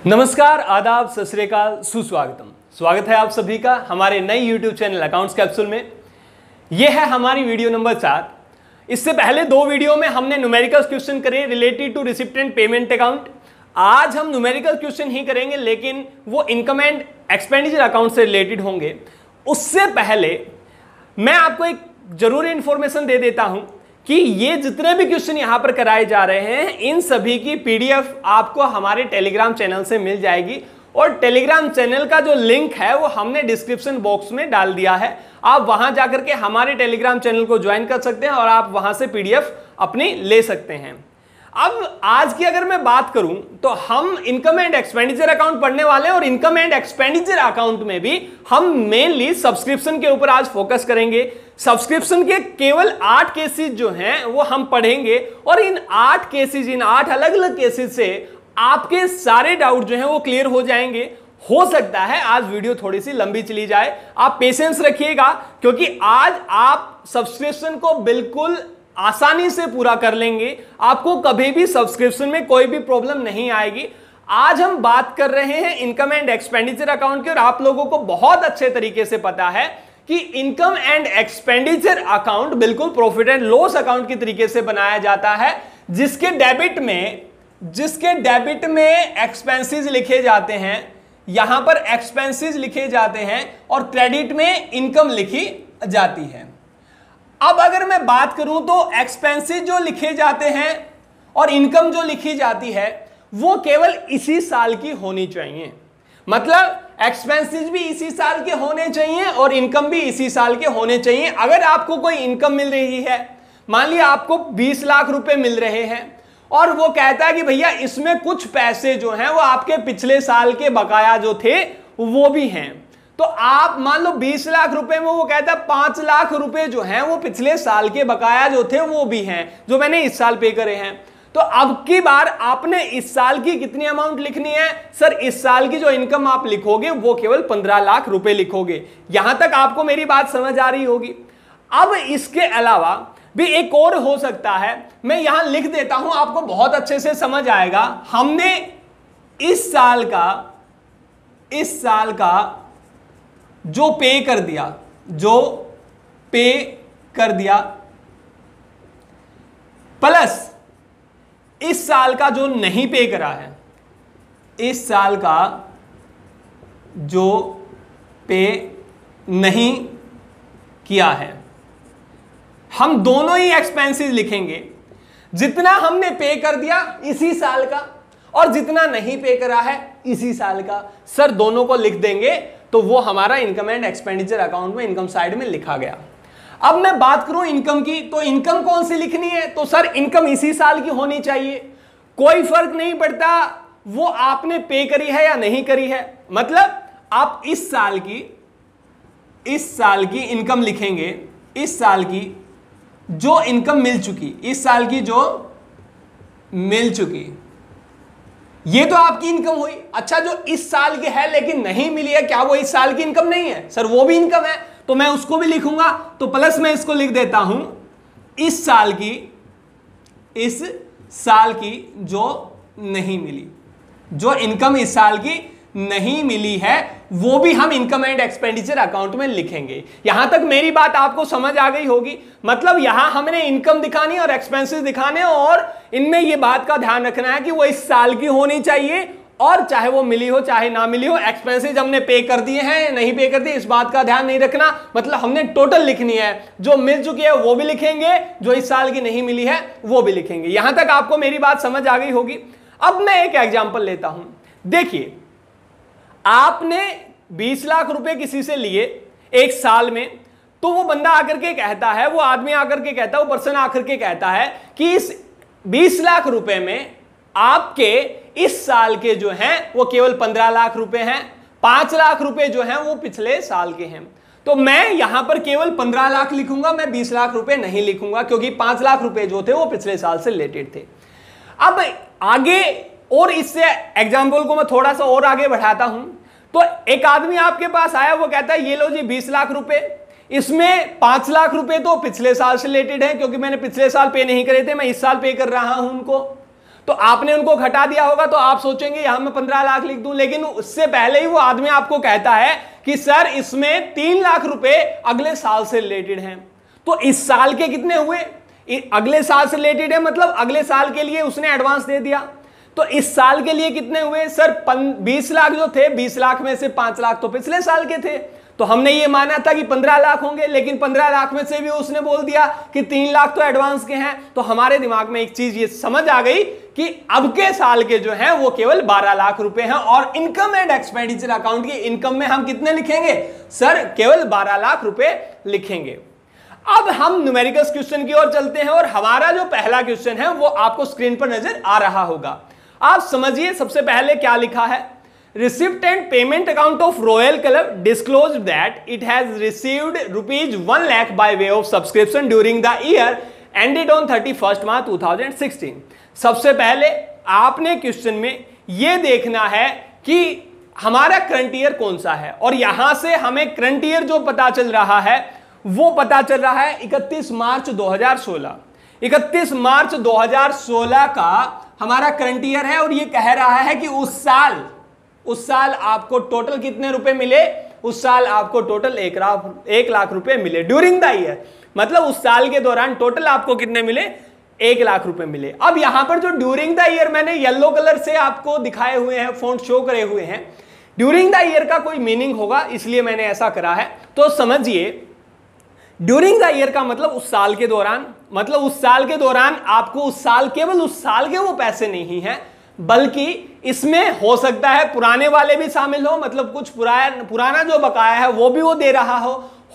नमस्कार, आदाब, सत श्री अकाल, सुस्वागतम। स्वागत है आप सभी का हमारे नए YouTube चैनल अकाउंट्स कैप्सूल में। यह है हमारी वीडियो नंबर 7। इससे पहले दो वीडियो में हमने न्यूमेरिकल क्वेश्चन करे related to recipient payment account. आज हम न्यूमेरिकल क्वेश्चन ही करेंगे, लेकिन वो इनकम एंड एक्सपेंडिचर अकाउंट से रिलेटेड होंगे। उससे पहले मैं आपको एक जरूरी इंफॉर्मेशन दे देता हूं कि ये जितने भी क्वेश्चन यहां पर कराए जा रहे हैं, इन सभी की पीडीएफ आपको हमारे टेलीग्राम चैनल से मिल जाएगी। और टेलीग्राम चैनल का जो लिंक है वो हमने डिस्क्रिप्शन बॉक्स में डाल दिया है। आप वहां जाकर के हमारे टेलीग्राम चैनल को ज्वाइन कर सकते हैं और आप वहां से पीडीएफ अपनी ले सकते हैं। अब आज की अगर मैं बात करूं तो हम इनकम एंड एक्सपेंडिचर अकाउंट पढ़ने वाले हैं, और इनकम एंड एक्सपेंडिचर अकाउंट में भी हम मेनली सब्सक्रिप्शन के ऊपर आज फोकस करेंगे। सब्सक्रिप्शन के केवल 8 केसेस जो हैं वो हम पढ़ेंगे, और इन 8 केसेस, इन 8 अलग अलग केसेस से आपके सारे डाउट जो हैं वो क्लियर हो जाएंगे। हो सकता है आज वीडियो थोड़ी सी लंबी चली जाए, आप पेशेंस रखिएगा, क्योंकि आज आप सब्सक्रिप्शन को बिल्कुल आसानी से पूरा कर लेंगे। आपको कभी भी सब्सक्रिप्शन में कोई भी प्रॉब्लम नहीं आएगी। आज हम बात कर रहे हैं इनकम एंड एक्सपेंडिचर अकाउंट की, और आप लोगों को बहुत अच्छे तरीके से पता है कि इनकम एंड एक्सपेंडिचर अकाउंट बिल्कुल प्रॉफिट एंड लॉस अकाउंट की तरीके से बनाया जाता है, जिसके डेबिट में एक्सपेंसेस लिखे जाते हैं, यहां पर एक्सपेंसेस लिखे जाते हैं, और क्रेडिट में इनकम लिखी जाती है। अब अगर मैं बात करूं तो एक्सपेंसेस जो लिखे जाते हैं और इनकम जो लिखी जाती है वो केवल इसी साल की होनी चाहिए। मतलब एक्सपेंसेस भी इसी साल के होने चाहिए और इनकम भी इसी साल के होने चाहिए। अगर आपको कोई इनकम मिल रही है, मान लिया आपको 20 लाख रुपए मिल रहे हैं, और वो कहता है कि भैया इसमें कुछ पैसे जो हैं वो आपके पिछले साल के बकाया जो थे वो भी हैं, तो आप मान लो 20 लाख रुपए में वो कहता है 5 लाख रुपए जो हैं वो पिछले साल के बकाया जो थे वो भी हैं, जो मैंने इस साल पे करे हैं। तो अब की बार आपने इस साल की कितनी अमाउंट लिखनी है? सर, इस साल की जो इनकम आप लिखोगे वो केवल 15 लाख रुपए लिखोगे। यहां तक आपको मेरी बात समझ आ रही होगी। अब इसके अलावा भी एक और हो सकता है, मैं यहां लिख देता हूं, आपको बहुत अच्छे से समझ आएगा। हमने इस साल का जो पे कर दिया प्लस इस साल का जो नहीं पे करा है, इस साल का जो पे नहीं किया है, हम दोनों ही एक्सपेंसेस लिखेंगे। जितना हमने पे कर दिया इसी साल का, और जितना नहीं पे करा है इसी साल का, सर दोनों को लिख देंगे तो वो हमारा इनकम एंड एक्सपेंडिचर अकाउंट में इनकम साइड में लिखा गया। अब मैं बात करूं इनकम की, तो इनकम कौन सी लिखनी है? तो सर इनकम इसी साल की होनी चाहिए, कोई फर्क नहीं पड़ता वो आपने पे करी है या नहीं करी है। मतलब आप इस साल की इनकम लिखेंगे, इस साल की जो इनकम मिल चुकी, इस साल की जो मिल चुकी, ये तो आपकी इनकम हुई। अच्छा, जो इस साल की है लेकिन नहीं मिली है, क्या वो इस साल की इनकम नहीं है? सर वो भी इनकम है, तो मैं उसको भी लिखूंगा। तो प्लस मैं इसको लिख देता हूं, इस साल की जो नहीं मिली, जो इनकम इस साल की नहीं मिली है वो भी हम इनकम एंड एक्सपेंडिचर अकाउंट में लिखेंगे। यहां तक मेरी बात आपको समझ आ गई होगी। मतलब यहां हमने इनकम दिखानी और एक्सपेंसेस दिखाने, और इनमें यह बात का ध्यान रखना है कि वो इस साल की होनी चाहिए, और चाहे वो मिली हो चाहे ना मिली हो, एक्सपेंसेस हमने पे कर दिए हैं नहीं पे कर दिए इस बात का ध्यान नहीं रखना। मतलब हमने टोटल लिखनी है, जो मिल चुकी है वो भी लिखेंगे, जो इस साल की नहीं मिली है वो भी लिखेंगे। यहां तक आपको मेरी बात समझ आ गई होगी। अब मैं एक एग्जांपल लेता हूं। देखिए, आपने 20 लाख रुपए किसी से लिए एक साल में, तो वो बंदा आकर के कहता है, वो आदमी आकर के कहता है, वो पर्सन आकर के कहता है कि इस 20 लाख रुपए में आपके इस साल के जो हैं वो केवल 15 लाख रुपए हैं, 5 लाख रुपए जो हैं वो पिछले साल के हैं। तो मैं यहां पर केवल 15 लाख लिखूंगा, मैं 20 लाख रुपए नहीं लिखूंगा, क्योंकि 5 लाख रुपए जो थे वो पिछले साल से रिलेटेड थे। अब आगे और इससे एग्जाम्पल को मैं थोड़ा सा और आगे बढ़ाता हूं। तो एक आदमी आपके पास आया, वो कहता है ये लो जी 20 लाख रुपए, इसमें 5 लाख रुपए तो पिछले साल से रिलेटेड है, क्योंकि मैंने पिछले साल पे नहीं करे थे, मैं इस साल पे कर रहा हूं उनको। तो आपने उनको घटा दिया होगा, तो आप सोचेंगे यहां मैं 15 लाख लिख दूं, लेकिन उससे पहले ही वो आदमी आपको कहता है कि सर इसमें 3 लाख रुपए अगले साल से रिलेटेड हैं। तो इस साल के कितने हुए, अगले साल से रिलेटेड है, मतलब अगले साल के लिए उसने एडवांस दे दिया। तो इस साल के लिए कितने हुए सर, 20 लाख जो थे, 20 लाख में से 5 लाख तो पिछले साल के थे। तो हमने ये माना था कि 15 लाख होंगे, लेकिन 15 लाख में से भी उसने बोल दिया कि 3 लाख तो एडवांस के हैं। तो हमारे दिमाग में एक चीज ये समझ आ गई कि अब के साल के जो हैं वो केवल 12 लाख रुपए हैं, और इनकम एंड एक्सपेंडिचर अकाउंट की इनकम में हम कितने लिखेंगे सर, केवल 12 लाख रुपए लिखेंगे। अब हम न्यूमेरिकल्स क्वेश्चन की ओर चलते हैं, और हमारा जो पहला क्वेश्चन है वो आपको स्क्रीन पर नजर आ रहा होगा। आप समझिए सबसे पहले क्या लिखा है। Receipt and payment account of royal club disclosed that it has received ₹1 lakh by way of subscription during the year ended on 31 March 2016। सबसे पहले आपने क्वेश्चन में यह देखना है कि हमारा करंट ईयर कौन सा है, और यहां से हमें करंट ईयर जो पता चल रहा है वो पता चल रहा है 31 मार्च 2016। 31 मार्च 2016 का हमारा करंट ईयर है, और ये कह रहा है कि उस साल आपको टोटल कितने रुपए मिले, उस साल आपको टोटल 1 लाख रुपए मिले ड्यूरिंग द ईयर, मतलब उस साल के दौरान टोटल आपको कितने मिले, 1 लाख रुपए मिले। अब यहां पर जो ड्यूरिंग द ईयर मैंने येलो कलर से आपको दिखाए हुए हैं, फॉन्ट शो करे हुए हैं, ड्यूरिंग द ईयर का कोई मीनिंग होगा, इसलिए मैंने ऐसा करा है। तो समझिए ड्यूरिंग द ईयर का मतलब उस साल के दौरान, मतलब उस साल के दौरान आपको उस साल, केवल उस साल के वो पैसे नहीं हैं, बल्कि इसमें हो सकता है पुराने वाले भी शामिल हो, मतलब कुछ पुराना जो बकाया है वो भी वो दे रहा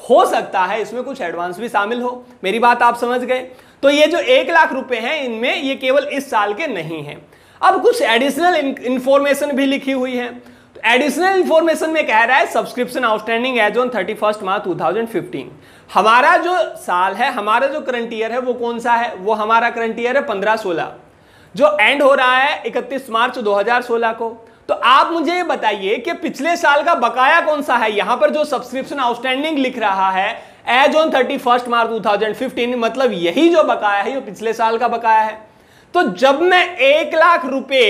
हो सकता है इसमें कुछ एडवांस भी शामिल हो। मेरी बात आप समझ गए। तो ये जो 1 लाख रुपए हैं इनमें ये केवल इस साल के नहीं हैं। अब कुछ एडिशनल इंफॉर्मेशन भी लिखी हुई है। तो एडिशनल इंफॉर्मेशन में कह रहा है सब्सक्रिप्शन आउटस्टैंडिंग एज ऑन 31 मार्च 2015। हमारा जो साल है, हमारा जो करंट ईयर है वो कौन सा है, वो हमारा करंट ईयर है 15-16, जो एंड हो रहा है 31 मार्च 2016 को। तो आप मुझे ये बताइए कि पिछले साल का बकाया कौन सा है। यहां पर जो सब्सक्रिप्शन आउटस्टैंडिंग लिख रहा है एज ऑन 31 मार्च 2015, मतलब यही जो बकाया है ये पिछले साल का बकाया है। तो जब मैं 1 लाख रुपए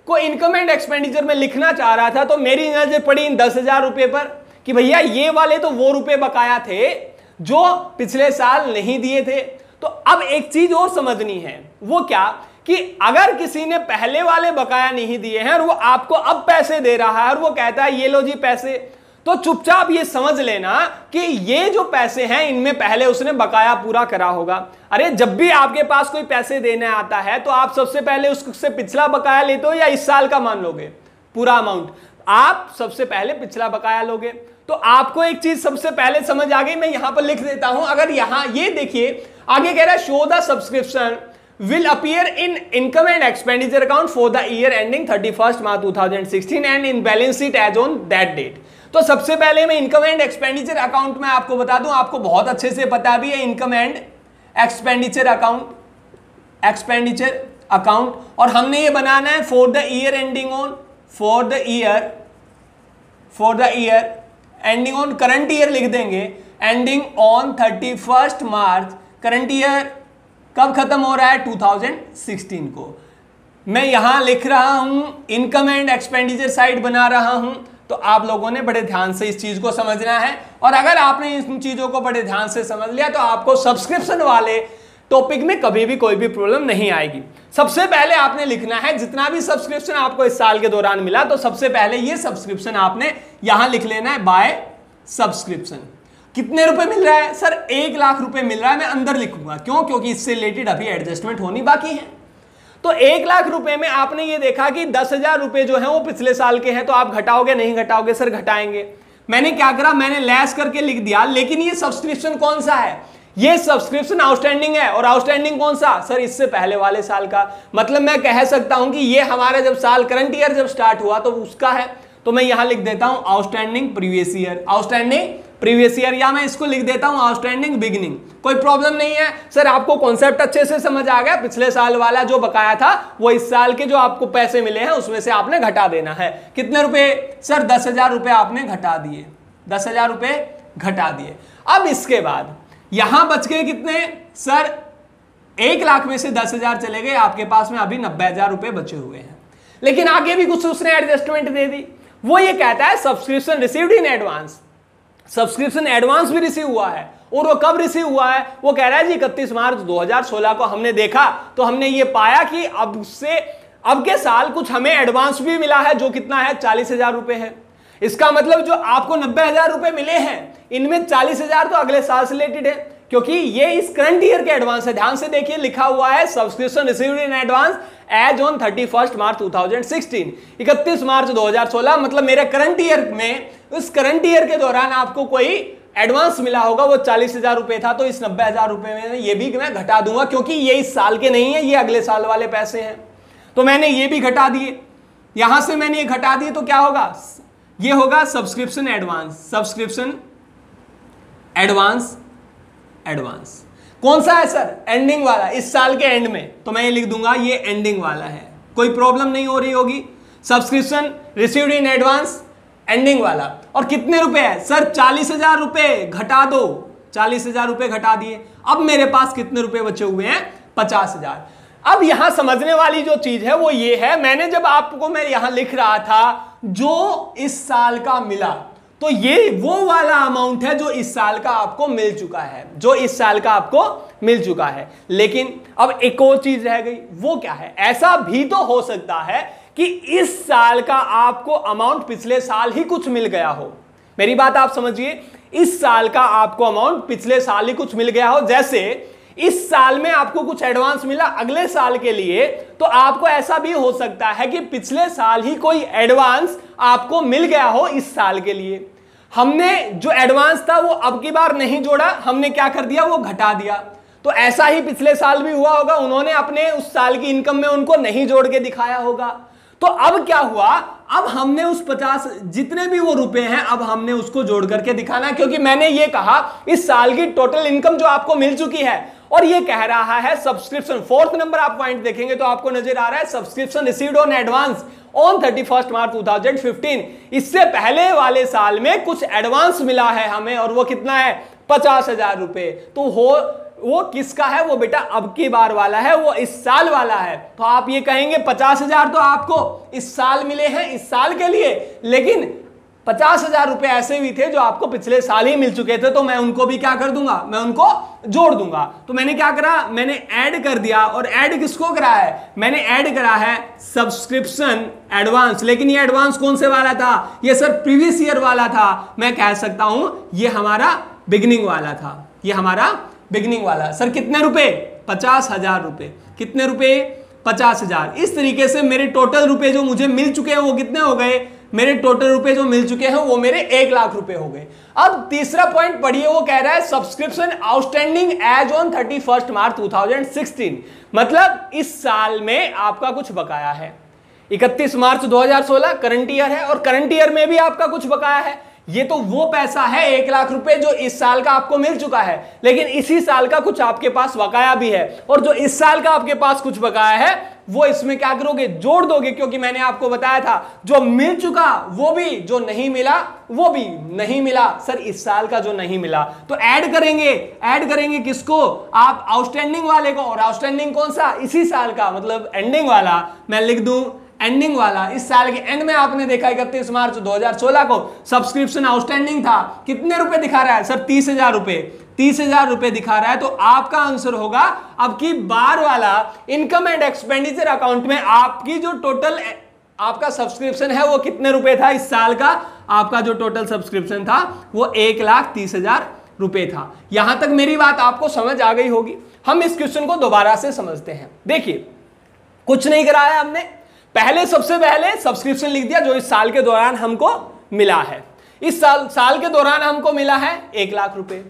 को इनकम एंड एक्सपेंडिचर में लिखना चाह रहा था, तो मेरी नजर पड़ी इन 10,000 रुपए पर कि भैया ये वाले तो वो रुपए बकाया थे जो पिछले साल नहीं दिए थे। तो अब एक चीज और समझनी है, वो क्या कि अगर किसी ने पहले वाले बकाया नहीं दिए हैं और वो आपको अब पैसे दे रहा है और वो कहता है ये लो जी पैसे, तो चुपचाप ये समझ लेना कि ये जो पैसे हैं इनमें पहले उसने बकाया पूरा करा होगा। अरे जब भी आपके पास कोई पैसे देने आता है तो आप सबसे पहले उससे पिछला बकाया लेते हो या इस साल का मान लोगे पूरा अमाउंट? आप सबसे पहले पिछला बकाया लोगे। तो आपको एक चीज सबसे पहले समझ आ गई, मैं यहां पर लिख देता हूं। अगर यहां ये देखिए आगे कह रहा है show the subscription will appear in income and expenditure account for the year ending 31st March 2016 and in balance sheet as on that date। तो सबसे पहले मैं इनकम एंड एक्सपेंडिचर अकाउंट में आपको बता दूं, आपको बहुत अच्छे से पता भी है इनकम एंड एक्सपेंडिचर अकाउंट, और हमने ये बनाना है for the year ending on, for the year ending on, current year लिख देंगे ending on 31 March. Current year कब खत्म हो रहा है? 2016 को। मैं यहां लिख रहा हूं इनकम एंड एक्सपेंडिचर साइड बना रहा हूं, तो आप लोगों ने बड़े ध्यान से इस चीज को समझना है। और अगर आपने इन चीजों को बड़े ध्यान से समझ लिया तो आपको सब्सक्रिप्शन वाले टॉपिक में कभी भी कोई भी प्रॉब्लम नहीं आएगी। सबसे पहले आपने लिखना है जितना भी सब्सक्रिप्शन आपको इस साल के दौरान मिला, तो सबसे पहले ये सब्सक्रिप्शन आपने यहां लिख लेना है बाय सब्सक्रिप्शन। कितने रुपए मिल रहा है सर? 1 लाख रुपए मिल रहा है। मैं अंदर लिखूंगा, क्यों? क्योंकि इससे रिलेटेड अभी एडजस्टमेंट होनी बाकी है। तो 1 लाख रुपए में आपने ये देखा कि 10,000 रुपए जो है वो पिछले साल के हैं, तो आप घटाओगे नहीं घटाओगे? सर घटाएंगे। मैंने क्या करा, मैंने लेस करके लिख दिया। लेकिन ये सब्सक्रिप्शन कौन सा है? ये सब्सक्रिप्शन आउटस्टैंडिंग है। और आउटस्टैंडिंग कौन सा? सर इससे पहले वाले साल का। मतलब मैं कह सकता हूं कि ये हमारा जब साल करंट ईयर जब स्टार्ट हुआ तो उसका है। तो मैं यहां लिख देता हूं outstanding previous year, outstanding previous year, या मैं इसको लिख देता हूं आउटस्टैंडिंग बिगिनिंग। कोई प्रॉब्लम नहीं है सर, आपको कॉन्सेप्ट अच्छे से समझ आ गया। पिछले साल वाला जो बकाया था वो इस साल के जो आपको पैसे मिले हैं उसमें से आपने घटा देना है। कितने रुपए सर? 10,000 रुपए आपने घटा दिए, 10,000 रुपए घटा दिए। अब इसके बाद यहां बच गए कितने सर? 1,00,000 में से 10,000 चले गए, आपके पास में अभी 90,000 रुपए बचे हुए हैं। लेकिन आगे भी कुछ उसने एडजस्टमेंट दे दी। वो ये कहता है subscription received in advance, subscription advance भी रिसीव हुआ है। और वो कब रिसीव हुआ है? वो कह रहा है जी 31 मार्च 2016 को हमने देखा तो हमने ये पाया कि अब के साल कुछ हमें एडवांस भी मिला है, जो कितना है 40,000 रुपए है। इसका मतलब जो आपको 90,000 रुपए मिले हैं, इनमें 40,000 तो अगले साल से रिलेटेड है, क्योंकि ये इस करंट ईयर के एडवांस है। ध्यान से देखिए, लिखा हुआ है subscription received in advance as on 31 March 2016, 31 March 2016, मतलब मेरे करंट ईयर में, उस करंट ईयर के दौरान आपको कोई एडवांस मिला होगा, वो 40,000 रुपए था। तो इस 90,000 रुपए में ये भी मैं घटा दूंगा, क्योंकि ये इस साल के नहीं है, ये अगले साल वाले पैसे हैं। तो मैंने ये भी घटा दिए, यहां से मैंने ये घटा दिए, तो क्या होगा? ये होगा subscription advance, subscription advance, advance कौन सा है सर? एंडिंग वाला, इस साल के एंड में। तो मैं ये लिख दूंगा ये एंडिंग वाला है, कोई प्रॉब्लम नहीं हो रही होगी। Subscription received in advance ending वाला। और कितने रुपए है सर? 40,000 रुपए घटा दो, 40,000 रुपए घटा दिए। अब मेरे पास कितने रुपए बचे हुए हैं? 50,000। अब यहां समझने वाली जो चीज है वो ये है, मैंने जब आपको मैं यहां लिख रहा था जो इस साल का मिला, तो ये वो वाला अमाउंट है जो इस साल का आपको मिल चुका है, जो इस साल का आपको मिल चुका है। लेकिन अब एक और चीज रह गई, वो क्या है? ऐसा भी तो हो सकता है कि इस साल का आपको अमाउंट पिछले साल ही कुछ मिल गया हो। मेरी बात आप समझिए, इस साल का आपको अमाउंट पिछले साल ही कुछ मिल गया हो। जैसे इस साल में आपको कुछ एडवांस मिला अगले साल के लिए, तो आपको ऐसा भी हो सकता है कि पिछले साल ही कोई एडवांस आपको मिल गया हो इस साल के लिए। हमने जो एडवांस था वो अब की बार नहीं जोड़ा, हमने क्या कर दिया? वो घटा दिया। तो ऐसा ही पिछले साल भी हुआ होगा, उन्होंने अपने उस साल की इनकम में उनको नहीं जोड़ के दिखाया होगा। तो अब क्या हुआ? अब हमने उस 50 जितने भी वो रुपए हैं, अब हमने उसको जोड़ करके दिखाना, क्योंकि मैंने ये कहा इस साल की टोटल इनकम जो आपको मिल चुकी है, और ये कह रहा है सब्सक्रिप्शन। 4th नंबर आप पॉइंट देखेंगे तो आपको नजर आ रहा है subscription received on advance on 31 मार्च 2015। इससे पहले वाले साल में कुछ एडवांस मिला है हमें, और वो कितना है? 50,000 रुपए। तो वो किसका है? वो बेटा अब की बार वाला है, वो इस साल वाला है। तो आप ये कहेंगे 50,000 तो आपको इस साल मिले हैं, इस साल के लिए, लेकिन 50,000 रुपए ऐसे भी थे जो आपको पिछले साल ही मिल चुके थे। तो मैं उनको भी क्या कर दूंगा? मैं उनको जोड़ दूंगा। तो मैंने क्या करा? मैंने ऐड कर दिया। और ऐड किसको करा है? मैंने ऐड करा है सब्सक्रिप्शन एडवांस। लेकिन ये एडवांस कौन से वाला था? ये सर प्रीवियस ईयर वाला था। मैं कह सकता हूं ये हमारा बिगिनिंग वाला था, ये हमारा बिगिनिंग वाला। सर कितने रुपए? 50,000 रुपए। कितने रुपए? 50,000। इस तरीके से मेरे टोटल रुपए जो मुझे मिल चुके हैं वो कितने हो गए? मेरे टोटल रुपए जो मिल चुके हैं वो मेरे 1,00,000 रुपए हो गए। अब तीसरा पॉइंट पढ़िए, वो कह रहा है subscription outstanding as on 31 March 2016। मतलब इस साल में आपका कुछ बकाया है। 31 मार्च 2016 करंट ईयर है, और करंट ईयर में भी आपका कुछ बकाया है। ये तो वो पैसा है 1,00,000 रुपए जो इस साल का आपको मिल चुका है, लेकिन इसी साल का कुछ आपके पास बकाया भी है। और जो इस साल का आपके पास कुछ बकाया है वो इसमें क्या करोगे? जोड़ दोगे, क्योंकि मैंने आपको बताया था जो मिल चुका वो भी, जो नहीं मिला वो भी नहीं मिला। सर इस साल का जो नहीं मिला तो ऐड करेंगे। ऐड करेंगे किसको? आप आउटस्टैंडिंग वाले को। और आउटस्टैंडिंग कौन सा? इसी साल का, मतलब एंडिंग वाला। मैं लिख दूं एंडिंग वाला। इस साल के एंड में आपने देखा 31 मार्च 2016 को सब्सक्रिप्शन आउटस्टैंडिंग था। कितने रुपए दिखा रहा है सर? 30,000 रुपए। 30,000 रुपए दिखा रहा है। तो आपका आंसर होगा अब की बार वाला इनकम एंड एक्सपेंडिचर अकाउंट में आपकी जो टोटल आपका सब्सक्रिप्शन है वो कितने रुपए था इस साल का? आपका जो टोटल सब्सक्रिप्शन था वो 1,30,000 रुपए था। यहां तक मेरी बात आपको समझ आ गई होगी। हम इस क्वेश्चन को दोबारा से समझते हैं। देखिए, कुछ नहीं कराया हमने, पहले सबसे पहले सब्सक्रिप्शन लिख दिया जो इस साल के दौरान हमको मिला है। इस साल के दौरान हमको मिला है 1,00,000 रुपए,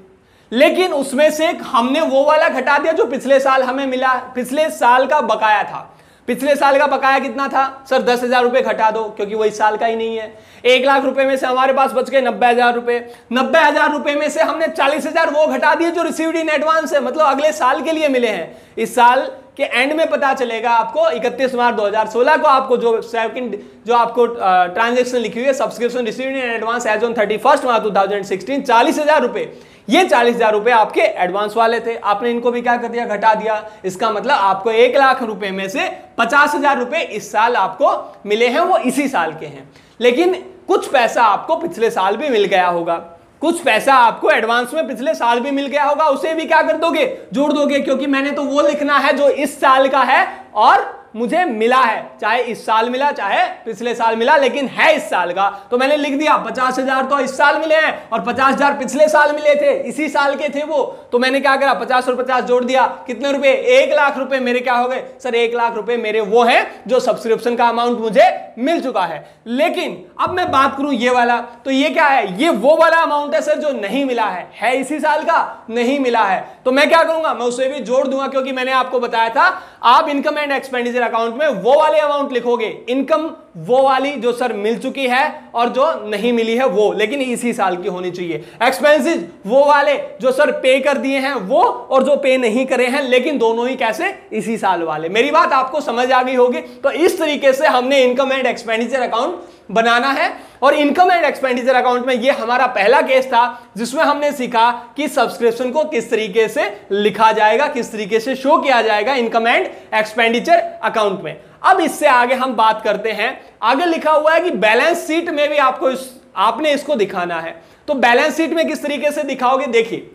लेकिन उसमें से हमने वो वाला घटा दिया जो पिछले साल हमें मिला, पिछले साल का बकाया था। पिछले साल का बकाया कितना था सर? 10,000 रुपए घटा दो, क्योंकि वो इस साल का ही नहीं है। 1,00,000 रुपए में से हमारे पास बच गए 90,000 रुपए। 90,000 रुपए में से हमने 40,000 वो घटा दिए जो रिसीव्ड इन एडवांस है, मतलब अगले साल के लिए मिले हैं। इस साल कि एंड में पता चलेगा आपको 31 मार्च 2016 को आपको जो आपको ट्रांजेक्शन लिखी हुई है, subscription received in advance as on 31 March 2016 40,000 रुपए, ये 40,000 रुपए आपके एडवांस वाले थे, आपने इनको भी क्या कर दिया, घटा दिया। इसका मतलब आपको 1 लाख रुपए में से 50,000 रुपए इस साल आपको मिले हैं, वो इसी साल के हैं। लेकिन कुछ पैसा आपको पिछले साल भी मिल गया होगा, कुछ पैसा आपको एडवांस में पिछले साल भी मिल गया होगा, उसे भी क्या कर दोगे, जोड़ दोगे, क्योंकि मैंने तो वो लिखना है जो इस साल का है और मुझे मिला है, चाहे इस साल मिला चाहे पिछले साल मिला, लेकिन है इस साल का, तो मैंने लिख दिया 50,000 तो इस साल मिले हैं और 50,000 पिछले साल मिले थे, इसी साल के थे वो, तो मैंने क्या करा, 50 और 50 जोड़ दिया, कितने रुपए, 1 लाख रुपए मेरे क्या हो गए सर, 1 लाख रुपए मेरे वो हैं जो सब्सक्रिप्शन का अमाउंट मुझे मिल चुका है। लेकिन अब मैं बात करूं ये वाला, तो ये क्या है, ये वो वाला अमाउंट है सर जो नहीं मिला है इसी साल का, नहीं मिला है, तो मैं क्या करूंगा, मैं उसे भी जोड़ दूंगा, क्योंकि मैंने आपको बताया था आप इनकम एंड एक्सपेंडिचर अकाउंट में वो वाले अमाउंट लिखोगे, इनकम वो वाली जो सर मिल चुकी है और जो नहीं मिली है वो, लेकिन इसी साल की होनी चाहिए। एक्सपेंसेस वो वाले जो सर पे कर दिए हैं वो, और जो पे नहीं करे हैं लेकिन दोनों ही कैसे, इसी साल वाले। मेरी बात आपको समझ आ गई होगी। तो इस तरीके से हमने इनकम एंड एक्सपेंडिचर अकाउंट बनाना है, और इनकम एंड एक्सपेंडिचर अकाउंट में ये हमारा पहला केस था जिसमें हमने सीखा कि सब्सक्रिप्शन को किस तरीके से लिखा जाएगा, किस तरीके से शो किया जाएगा इनकम एंड एक्सपेंडिचर अकाउंट में। अब इससे आगे हम बात करते हैं, आगे लिखा हुआ है कि बैलेंस शीट में भी आपने इसको दिखाना है। तो बैलेंस शीट में किस तरीके से दिखाओगे, देखिए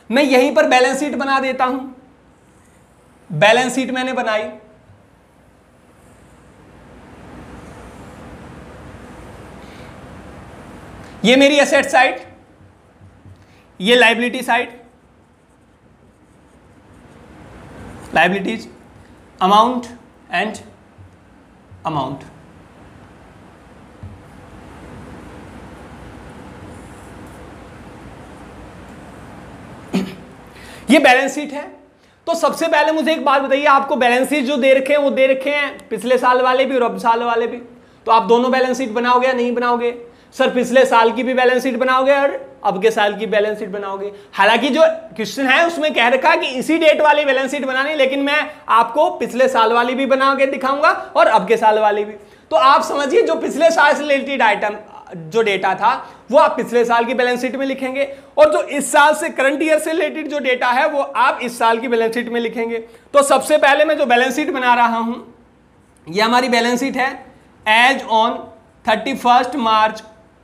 मैं यहीं पर बैलेंस शीट बना देता हूं। बैलेंस शीट मैंने बनाई, ये मेरी एसेट साइड, ये liability side, liabilities, amount and amount. ये बैलेंस शीट है। तो सबसे पहले मुझे एक बात बताइए, आपको बैलेंस शीट जो दे रखे हैं वो दे रखे हैं पिछले साल वाले भी और अब साल वाले भी, तो आप दोनों बैलेंस शीट बनाओगे या नहीं बनाओगे? सर पिछले साल की भी बैलेंस शीट बनाओगे और अब के साल की बैलेंस शीट बनाओगे। हालांकि जो क्वेश्चन है उसमें कह रखा है कि इसी डेट वाली बैलेंस शीट बनानी, लेकिन मैं आपको पिछले साल वाली भी बना के दिखाऊंगा और अब के साल वाली भी। तो आप समझिए जो पिछले साल से रिलेटेड आइटम जो डेटा था वो आप पिछले साल की बैलेंस शीट में लिखेंगे, और जो इस साल से करंट ईयर से रिलेटेड जो डेटा है वो आप इस साल की बैलेंस शीट में लिखेंगे। तो सबसे पहले मैं जो बैलेंस शीट बना रहा हूं ये हमारी बैलेंस शीट है एज ऑन 31 मार्च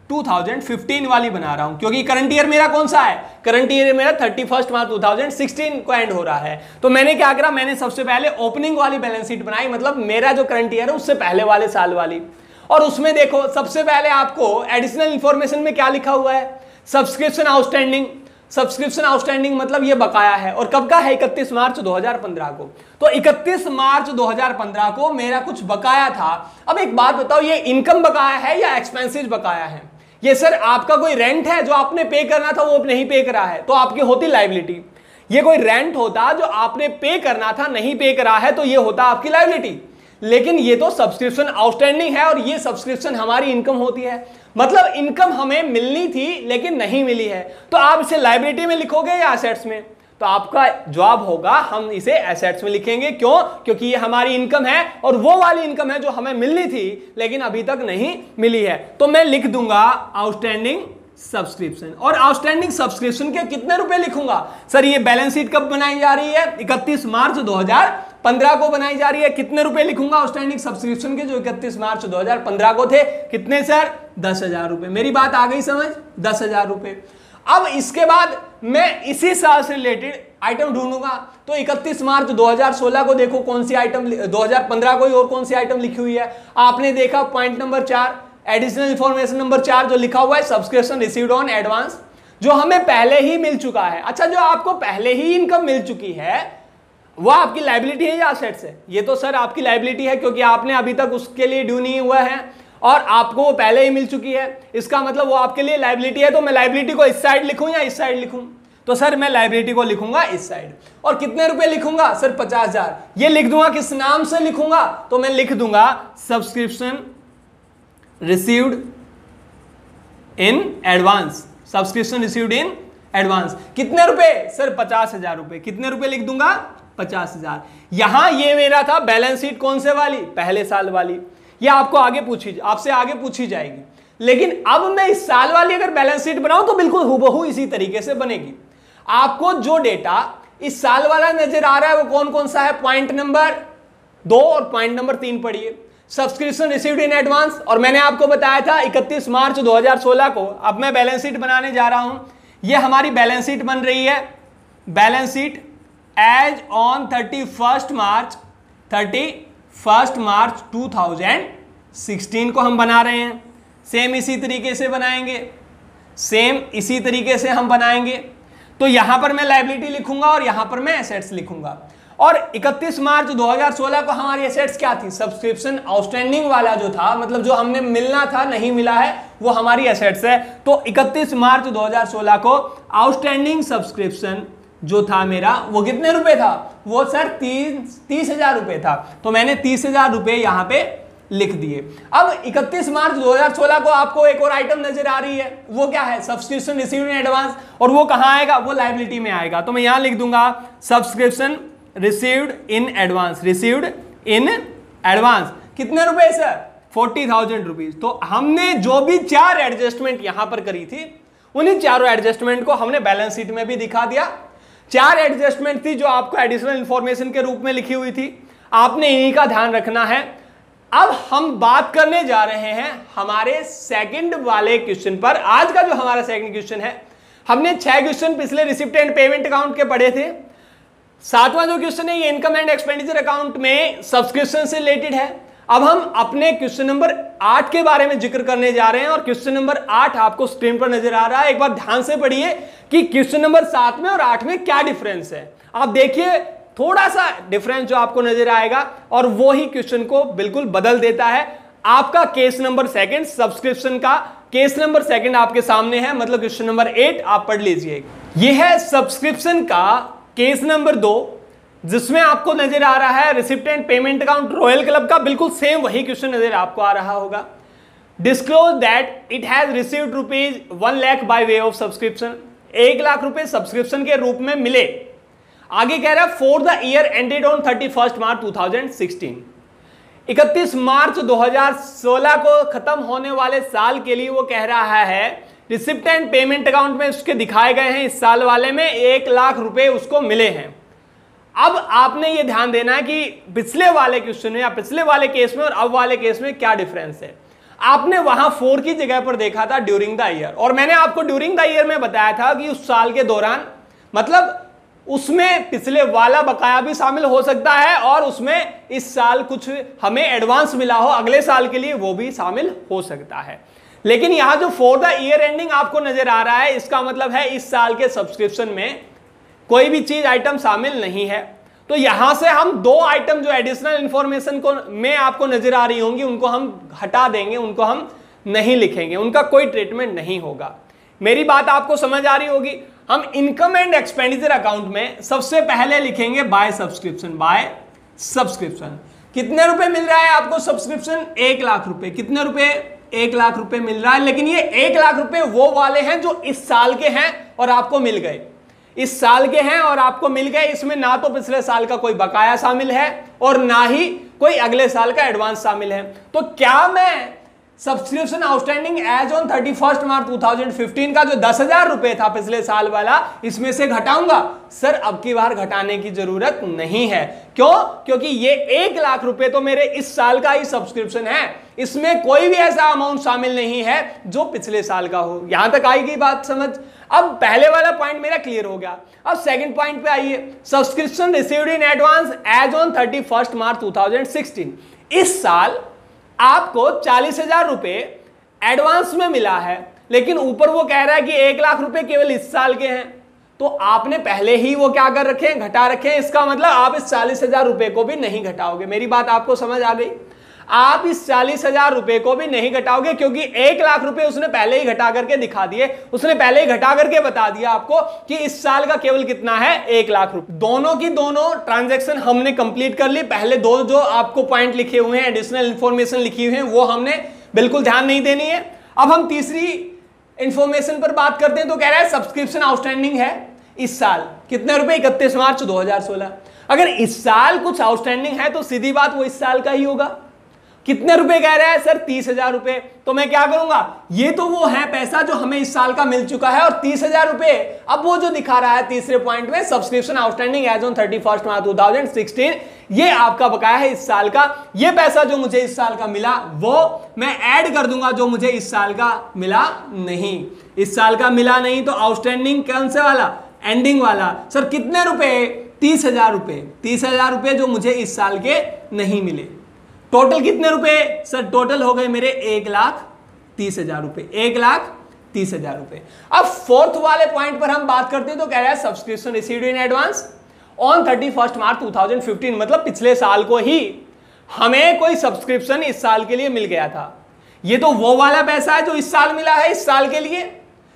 2015 वाली बना रहा हूं, क्योंकि करंट ईयर मेरा कौन सा है, करंट ईयर मेरा 31 मार्च 2016 को एंड हो रहा है। तो मैंने क्या करा, मैंने सबसे पहले ओपनिंग वाली बैलेंस शीट बनाई, मतलब मेरा जो करंट ईयर है उससे पहले वाले साल वाली। और उसमें देखो सबसे पहले आपको एडिशनल इंफॉर्मेशन में क्या लिखा हुआ है, सब्सक्रिप्शन आउटस्टैंडिंग। सब्सक्रिप्शन आउटस्टैंडिंग मतलब ये बकाया है, और कब का है, 31 मार्च 2015 को। तो 31 मार्च 2015 को मेरा कुछ बकाया था। अब एक बात बताओ, ये इनकम बकाया है या एक्सपेंसेस बकाया है? ये सर आपका कोई रेंट है जो आपने पे करना था वो नहीं पे करा है तो आपकी होती लायबिलिटी। ये कोई रेंट होता जो आपने पे करना था नहीं पे करा है तो ये होता आपकी लायबिलिटी। लेकिन ये तो सब्सक्रिप्शन आउटस्टैंडिंग है और ये सब्सक्रिप्शन हमारी इनकम होती है, मतलब इनकम हमें मिलनी थी लेकिन नहीं मिली है। तो आप इसे लायबिलिटी में लिखोगे या एसेट्स में? तो आपका जवाब होगा हम इसे एसेट्स में लिखेंगे। क्यों? क्योंकि ये हमारी इनकम है और वो वाली इनकम है जो हमें मिलनी थी लेकिन अभी तक नहीं मिली है। तो मैं लिख दूंगा आउटस्टैंडिंग सब्सक्रिप्शन। और आउटस्टैंडिंग सब्सक्रिप्शन के कितने रुपए लिखूंगा? सर ये बैलेंस शीट कब बनाई जा रही है? 31 मार्च 2015 को बनाई जा रही है। कितने रुपए लिखूंगा आउटस्टैंडिंग सब्सक्रिप्शन के जो 31 मार्च 2015 को थे? कितने सर? 10,000 रुपए। मेरी बात आ गई समझ? 10,000 रुपए। अब इसके बाद मैं इसी साल से रिलेटेड आइटम ढूंढूंगा। तो 31 मार्च 2016 को देखो कौन सी आइटम, 2015 को ही और कौन सी आइटम लिखी हुई है। आपने देखा point number 4, additional information number 4 जो लिखा हुआ है सब्सक्रिप्शन रिसीव्ड ऑन एडवांस, जो हमें पहले ही मिल चुका है। अच्छा, जो आपको पहले ही इनकम मिल चुकी है वो आपकी लायबिलिटी है या असेट्स है? ये तो सर आपकी लायबिलिटी है क्योंकि आपने अभी तक उसके लिए ड्यू नहीं हुआ है और आपको वो पहले ही मिल चुकी है। इसका मतलब वो आपके लिए लायबिलिटी है। तो मैं लायबिलिटी को इस साइड लिखूं या इस साइड लिखूं? तो सर मैं लायबिलिटी को लिखूंगा इस साइड। और कितने रुपए लिखूंगा? सर 50,000। ये लिख दूंगा, किस नाम से लिखूंगा? तो मैं लिख दूंगा subscription received in advance. Subscription received in advance. कितने रुपए? सर 50,000 रुपए। कितने रुपए लिख दूंगा? 50,000। यहां ये मेरा था बैलेंस शीट कौन से वाली, पहले साल वाली। ये आपको आपसे आगे पूछी जाएगी। लेकिन अब मैं इस साल वाली अगर बैलेंस शीट बनाऊं तो बिल्कुल हुबहू इसी तरीके से बनेगी। आपको जो डेटा इस साल वाला नजर आ रहा है वो कौन कौन सा है, पॉइंट नंबर 2 और पॉइंट नंबर 3 पढ़िए। सब्सक्रिप्शन रिसीव्ड इन एडवांस, और मैंने आपको बताया था 31 मार्च 2016 को अब मैं बैलेंस शीट बनाने जा रहा हूं। ये हमारी बैलेंस शीट बन रही है, balance sheet as on 31 March 2016 को हम बना रहे हैं। सेम इसी तरीके से हम बनाएंगे। तो यहां पर मैं लायबिलिटी लिखूंगा और यहां पर मैं एसेट्स लिखूंगा। और 31 मार्च 2016 को हमारी एसेट्स क्या थी, सब्सक्रिप्शन आउटस्टैंडिंग वाला जो था, मतलब जो हमने मिलना था नहीं मिला है, वो हमारी एसेट्स है। तो 31 मार्च 2016 को आउटस्टैंडिंग सब्सक्रिप्शन जो था मेरा वो कितने रुपए था, वो सर 30,000 रुपए था। तो मैंने 30,000 रुपए यहां पे लिख दिए। अब 31 मार्च 2016 को आपको एक और आइटम नजर आ रही है, वो क्या है, सब्सक्रिप्शन रिसीव्ड इन एडवांस, और वो कहां आएगा, वो लायबिलिटी में आएगा। तो मैं यहां लिख दूंगा सब्सक्रिप्शन रिसीव्ड इन एडवांस, कितने रुपए सर, 40,000 रुपीज। तो हमने जो भी 4 एडजस्टमेंट यहां पर करी थी, उन्हीं चारों एडजस्टमेंट को हमने बैलेंस शीट में भी दिखा दिया। 4 एडजस्टमेंट थी जो आपको एडिशनल इंफॉर्मेशन के रूप में लिखी हुई थी, आपने इन्हीं का ध्यान रखना है। अब हम बात करने जा रहे हैं हमारे सेकंड वाले क्वेश्चन पर। आज का जो हमारा सेकंड क्वेश्चन है, हमने 6 क्वेश्चन पिछले रिसिप्ट एंड पेमेंट अकाउंट के पढ़े थे। 7वां जो क्वेश्चन है ये इनकम एंड एक्सपेंडिचर अकाउंट में सब्सक्रिप्शन से रिलेटेड है। अब हम अपने क्वेश्चन नंबर 8 के बारे में जिक्र करने जा रहे हैं, और क्वेश्चन नंबर 8 आपको स्क्रीन पर नजर आ रहा है। एक बार ध्यान से पढ़िए कि क्वेश्चन नंबर 7 में और 8 में क्या डिफरेंस है। आप देखिए थोड़ा सा डिफरेंस जो आपको नजर आएगा, और वो ही क्वेश्चन को बिल्कुल बदल देता है। आपका केस नंबर 2 सब्सक्रिप्शन का केस नंबर 2 आपके सामने है, मतलब क्वेश्चन नंबर 8 आप पढ़ लीजिए। यह है सब्सक्रिप्शन का केस नंबर 2, जिसमें आपको नजर आ रहा है receipt and payment account royal club का बिल्कुल सेम वही क्वेश्चन नजर आपको आ रहा होगा। Disclose that it has received rupees 1 lakh by way of subscription, 1 lakh रुपए सब्सक्रिप्शन के रूप में मिले। आगे कह रहा है for the year ended on 31 March 2016, 31 March 2016 को खत्म होने वाले साल के लिए वो कह रहा है रिसिप्ट एंड पेमेंट अकाउंट में उसके दिखाए गए हैं, इस साल वाले में 1 लाख रुपए उसको मिले हैं। अब आपने ये ध्यान देना है कि पिछले वाले क्वेश्चन में या पिछले वाले केस में और अब वाले केस में क्या डिफरेंस है। आपने वहां 4 की जगह पर देखा था ड्यूरिंग द ईयर, और मैंने आपको ड्यूरिंग द ईयर में बताया था कि उस साल के दौरान, मतलब उसमें पिछले वाला बकाया भी शामिल हो सकता है, और उसमें इस साल कुछ हमें एडवांस मिला हो अगले साल के लिए, वो भी शामिल हो सकता है। लेकिन यहां जो फॉर द ईयर एंडिंग आपको नजर आ रहा है, इसका मतलब है इस साल के सब्सक्रिप्शन में कोई भी चीज आइटम शामिल नहीं है। तो यहां से हम 2 आइटम जो एडिशनल इंफॉर्मेशन को में आपको नजर आ रही होंगी, उनको हम हटा देंगे, उनको हम नहीं लिखेंगे, उनका कोई ट्रीटमेंट नहीं होगा। मेरी बात आपको समझ आ रही होगी। हम इनकम एंड एक्सपेंडिचर अकाउंट में सबसे पहले लिखेंगे बाय सब्सक्रिप्शन। कितने रुपए मिल रहा है आपको सब्सक्रिप्शन, 1 लाख रुपए। कितने रुपए, 1 लाख रुपए मिल रहा है। लेकिन ये 1 लाख रुपए वो वाले हैं जो इस साल के हैं और आपको मिल गए, इस साल के हैं और आपको मिल गए। इसमें ना तो पिछले साल का कोई बकाया शामिल है और ना ही कोई अगले साल का एडवांस शामिल है। तो क्या मैं सब्सक्रिप्शन आउटस्टैंडिंग एज ऑन 31 मार्च 2015 का जो 10,000 रुपए था पिछले साल वाला, इसमें से घटाऊंगा? सर अब की बार घटाने की जरूरत नहीं है। क्यों? क्योंकि ये 1 लाख रुपए तो मेरे इस साल का ही सब्सक्रिप्शन है, इसमें कोई भी ऐसा अमाउंट शामिल नहीं है जो पिछले साल का हो। यहां तक आएगी बात समझ? अब पहले वाला पॉइंट मेरा क्लियर हो गया। अब सेकंड पॉइंट पे आइए, subscription received in advance as on 31 March 2016। इस साल आपको 40,000 रुपए एडवांस में मिला है, लेकिन ऊपर वो कह रहा है कि 1 लाख रुपए केवल इस साल के हैं। तो आपने पहले ही वो क्या कर रखे हैं, घटा रखे हैं। इसका मतलब आप इस 40,000 रुपए को भी नहीं घटाओगे। मेरी बात आपको समझ आ गई? आप इस 40,000 रुपए को भी नहीं घटाओगे, क्योंकि 1 लाख रुपए उसने पहले ही घटा करके दिखा दिए, उसने पहले ही घटा करके बता दिया आपको कि इस साल का केवल कितना है, 1 लाख रुपए। दोनों की दोनों ट्रांजैक्शन हमने कंप्लीट कर ली। पहले 2 जो आपको पॉइंट लिखे हुए हैं, एडिशनल इंफॉर्मेशन लिखी हुई है, वो हमने बिल्कुल ध्यान नहीं देनी है। अब हम तीसरी इंफॉर्मेशन पर बात करते हैं। तो कह रहा है सब्सक्रिप्शन आउटस्टैंडिंग है, इस साल कितने रुपए? 31 मार्च 2016। अगर इस साल कुछ आउटस्टैंडिंग है तो सीधी बात वो इस साल का ही होगा। कितने रुपए कह रहा है सर? 30,000 रुपए। तो मैं क्या करूंगा, ये तो वो है पैसा जो हमें इस साल का मिल चुका है, और 30,000 रुपए अब वो जो दिखा रहा है तीसरे पॉइंट में, subscription outstanding as on 31 March 2016, ये आपका बकाया है इस साल का। ये पैसा जो मुझे इस साल का मिला वो मैं ऐड कर दूंगा जो मुझे इस साल का मिला नहीं। इस साल का मिला नहीं तो आउटस्टैंडिंग कौन से वाला? एंडिंग वाला। सर कितने रुपए? 30,000 रुपए। 30,000 रुपए जो मुझे इस साल के नहीं मिले। टोटल कितने रुपए? सर टोटल हो गए मेरे 1,30,000 रुपए। 1,30,000 रुपए। अब फोर्थ वाले पॉइंट पर हम बात करते हैं तो कह रहा है subscription received in advance on 31 मार्च 2015, मतलब पिछले साल को ही हमें कोई सब्सक्रिप्शन इस साल के लिए मिल गया था। ये तो वो वाला पैसा है जो इस साल मिला है इस साल के लिए,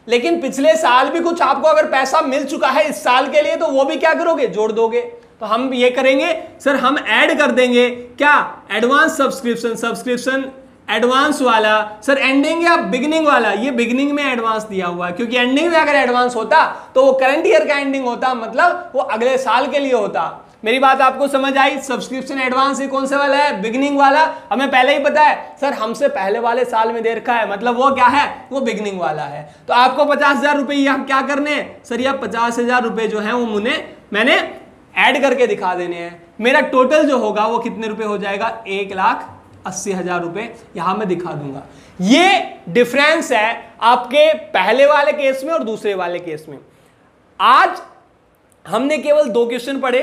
लेकिन पिछले साल भी कुछ आपको अगर पैसा मिल चुका है इस साल के लिए तो वो भी क्या करोगे? जोड़ दोगे। तो हम ये करेंगे सर, हम ऐड कर देंगे क्या? एडवांस सब्सक्रिप्शन एडवांस वाला। सर एंडिंग या बिगिनिंग वाला? ये बिगिनिंग में एडवांस दिया हुआ है, क्योंकि एंडिंग में अगर एडवांस होता तो वो करंट ईयर का एंडिंग होता, मतलब वो अगले साल के लिए होता। मेरी बात आपको समझ आई? सब्सक्रिप्शन एडवांस ये कौन से वाला है? बिगिनिंग वाला। हमें पहले ही पता है सर, हमसे पहले वाले साल में दे रखा है, मतलब वो क्या है? वो बिगिनिंग वाला है। तो आपको 50,000 रुपए ये हम क्या करने हैं सर? ये 50,000 रुपए जो है वो मैंने ऐड करके दिखा देने हैं। मेरा टोटल जो होगा वो कितने रुपए हो जाएगा? 1,80,000 रुपए यहां मैं दिखा दूंगा। ये डिफरेंस है आपके पहले वाले केस में और दूसरे वाले केस में। आज हमने केवल 2 क्वेश्चन पढ़े।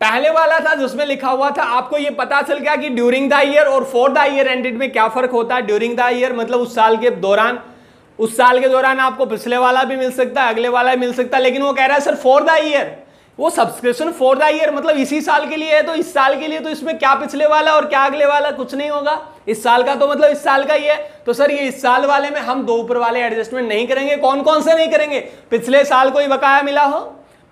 पहले वाला था जिसमें लिखा हुआ था, आपको ये पता चल गया कि ड्यूरिंग द ईयर और फॉर द ईयर एंडेड में क्या फर्क होता है। ड्यूरिंग द ईयर मतलब उस साल के दौरान आपको पिछले वाला भी मिल सकता है, अगले वाला भी मिल सकता है, लेकिन वो कह रहा है सर फॉर द ईयर, वो सब्सक्रिप्शन फॉर द ईयर मतलब इसी साल के लिए है, तो इस साल के लिए तो इसमें क्या पिछले वाला और क्या अगले वाला? कुछ नहीं होगा। इस साल का तो मतलब इस साल का ही है। तो सर ये इस साल वाले में हम 2 ऊपर वाले एडजस्टमेंट नहीं करेंगे। कौन कौन से नहीं करेंगे? पिछले साल कोई बकाया मिला हो,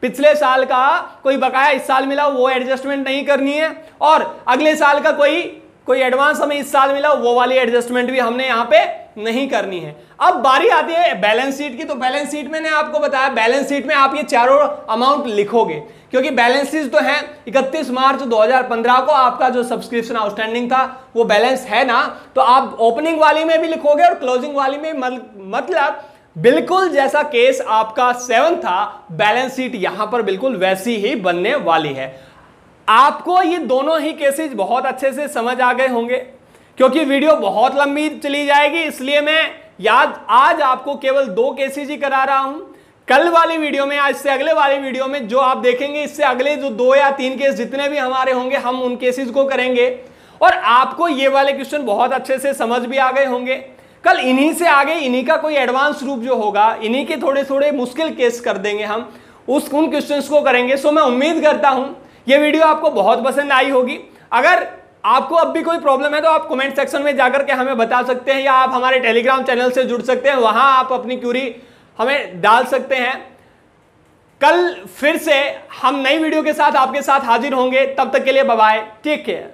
पिछले साल का कोई बकाया इस साल मिला हो, वो एडजस्टमेंट नहीं करनी है, और अगले साल का कोई एडवांस हमें इस साल मिला वो वाली एडजस्टमेंट भी हमने यहाँ पे नहीं करनी है। अब बारी आती है बैलेंस शीट की। तो बैलेंस शीट मैंने आपको बताया, बैलेंस शीट में आप ये चारों अमाउंट लिखोगे, क्योंकि बैलेंस शीट तो है 31 मार्च 2015 को आपका जो सब्सक्रिप्शन आउटस्टैंडिंग था वो बैलेंस है ना, तो आप ओपनिंग वाली में भी लिखोगे और क्लोजिंग वाली में, मतलब बिल्कुल जैसा केस आपका 7 था, बैलेंस शीट यहां पर बिल्कुल वैसी ही बनने वाली है। आपको ये दोनों ही केसेस बहुत अच्छे से समझ आ गए होंगे, क्योंकि वीडियो बहुत लंबी चली जाएगी, इसलिए मैं आज आपको केवल 2 केसेस ही करा रहा हूं। कल वाली वीडियो में, आज से अगले वाली वीडियो में जो आप देखेंगे, इससे अगले जो 2 या 3 केस जितने भी हमारे होंगे हम उन केसेस को करेंगे, और आपको ये वाले क्वेश्चन बहुत अच्छे से समझ भी आ गए होंगे। कल इन्हीं से आगे इन्हीं का कोई एडवांस रूप जो होगा, इन्हीं के थोड़े थोड़े मुश्किल केस कर देंगे हम, उन क्वेश्चंस को करेंगे। सो मैं उम्मीद करता हूं ये वीडियो आपको बहुत पसंद आई होगी। अगर आपको अब भी कोई प्रॉब्लम है तो आप कमेंट सेक्शन में जाकर के हमें बता सकते हैं, या आप हमारे टेलीग्राम चैनल से जुड़ सकते हैं, वहां आप अपनी क्यूरी हमें डाल सकते हैं। कल फिर से हम नई वीडियो के साथ आपके साथ हाजिर होंगे, तब तक के लिए बाय बाय, टेक केयर।